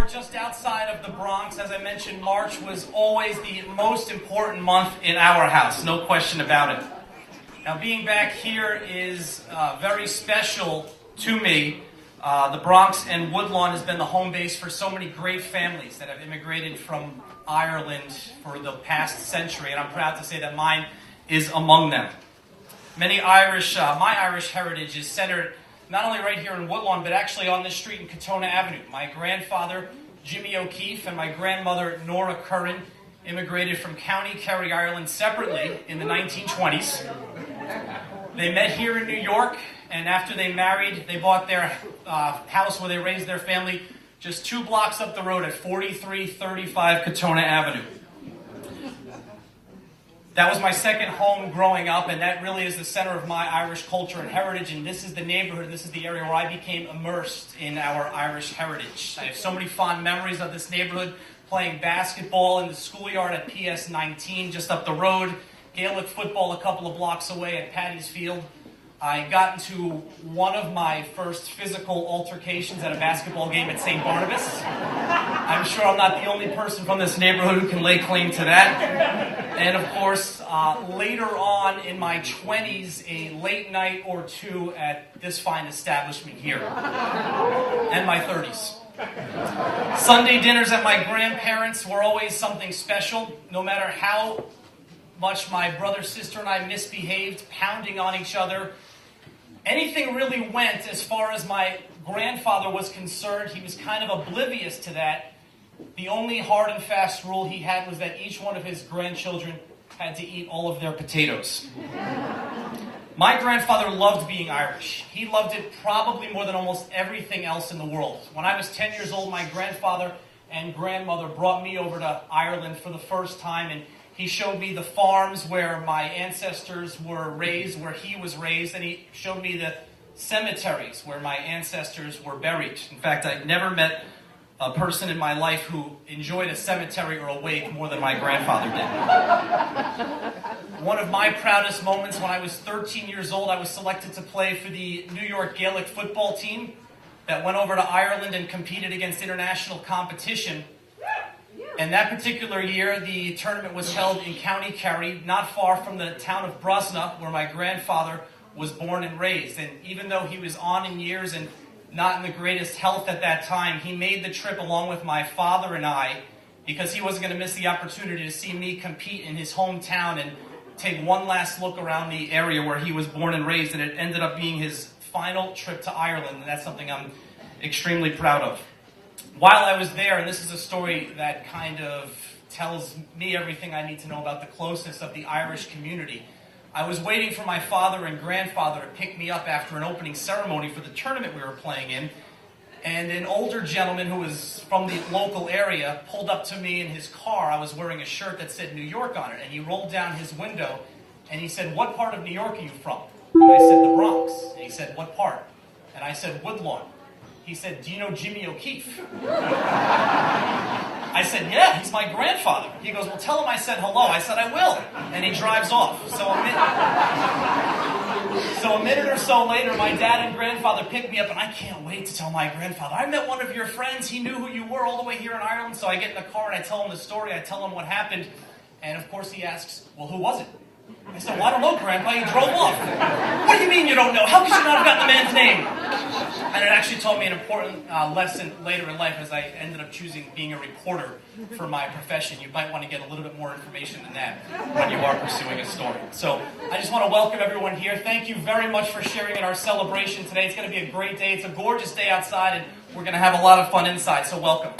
we're just outside of the Bronx. As I mentioned, March was always the most important month in our house, no question about it. Now, being back here is very special to me. The Bronx and Woodlawn has been the home base for so many great families that have immigrated from Ireland for the past century, and I'm proud to say that mine is among them. My Irish heritage is centered not only right here in Woodlawn, but actually on this street in Katona Avenue. My grandfather, Jimmy O'Keefe, and my grandmother, Nora Curran, immigrated from County Kerry, Ireland separately in the 1920s. They met here in New York, and after they married, they bought their house where they raised their family just 2 blocks up the road at 4335 Katona Avenue. That was my second home growing up, and that really is the center of my Irish culture and heritage, and this is the neighborhood, this is the area where I became immersed in our Irish heritage. I have so many fond memories of this neighborhood, playing basketball in the schoolyard at PS 19, just up the road, Gaelic football a couple of blocks away at Paddy's Field. I got into one of my first physical altercations at a basketball game at St. Barnabas. I'm sure I'm not the only person from this neighborhood who can lay claim to that. And of course, later on in my 20s, a late night or two at this fine establishment here. And my 30s. Sunday dinners at my grandparents' were always something special, no matter how much my brother, sister, and I misbehaved, pounding on each other. Anything really went as far as my grandfather was concerned. He was kind of oblivious to that. The only hard and fast rule he had was that each one of his grandchildren had to eat all of their potatoes. My grandfather loved being Irish. He loved it probably more than almost everything else in the world. When I was 10 years old, my grandfather and grandmother brought me over to Ireland for the first time, and he showed me the farms where my ancestors were raised, where he was raised, and he showed me the cemeteries where my ancestors were buried. In fact, I never met a person in my life who enjoyed a cemetery or a wake more than my grandfather did. One of my proudest moments, when I was 13 years old, I was selected to play for the New York Gaelic football team that went over to Ireland and competed against international competition. And that particular year, the tournament was held in County Kerry, not far from the town of Brosna, where my grandfather was born and raised. And even though he was on in years and not in the greatest health at that time, he made the trip along with my father and I, because he wasn't going to miss the opportunity to see me compete in his hometown and take one last look around the area where he was born and raised. And it ended up being his final trip to Ireland, and that's something I'm extremely proud of. While I was there, and this is a story that kind of tells me everything I need to know about the closeness of the Irish community, I was waiting for my father and grandfather to pick me up after an opening ceremony for the tournament we were playing in, and an older gentleman who was from the local area pulled up to me in his car. I was wearing a shirt that said New York on it, and he rolled down his window, and he said, "What part of New York are you from?" And I said, "The Bronx." And he said, "What part?" And I said, "Woodlawn." He said, "Do you know Jimmy O'Keefe?" I said, "Yeah, he's my grandfather." He goes, "Well, tell him I said hello." I said, "I will." And he drives off. So a minute or so later, my dad and grandfather picked me up, and I can't wait to tell my grandfather, "I met one of your friends. He knew who you were all the way here in Ireland." So I get in the car, and I tell him the story. I tell him what happened. And, of course, he asks, "Well, who was it?" I said, "Well, I don't know, Grandpa. He drove off." "What do you mean you don't know? How could you not have gotten the man's name?" And it actually taught me an important lesson later in life as I ended up choosing being a reporter for my profession. You might want to get a little bit more information than that when you are pursuing a story. So I just want to welcome everyone here. Thank you very much for sharing in our celebration today. It's going to be a great day. It's a gorgeous day outside, and we're going to have a lot of fun inside, so welcome.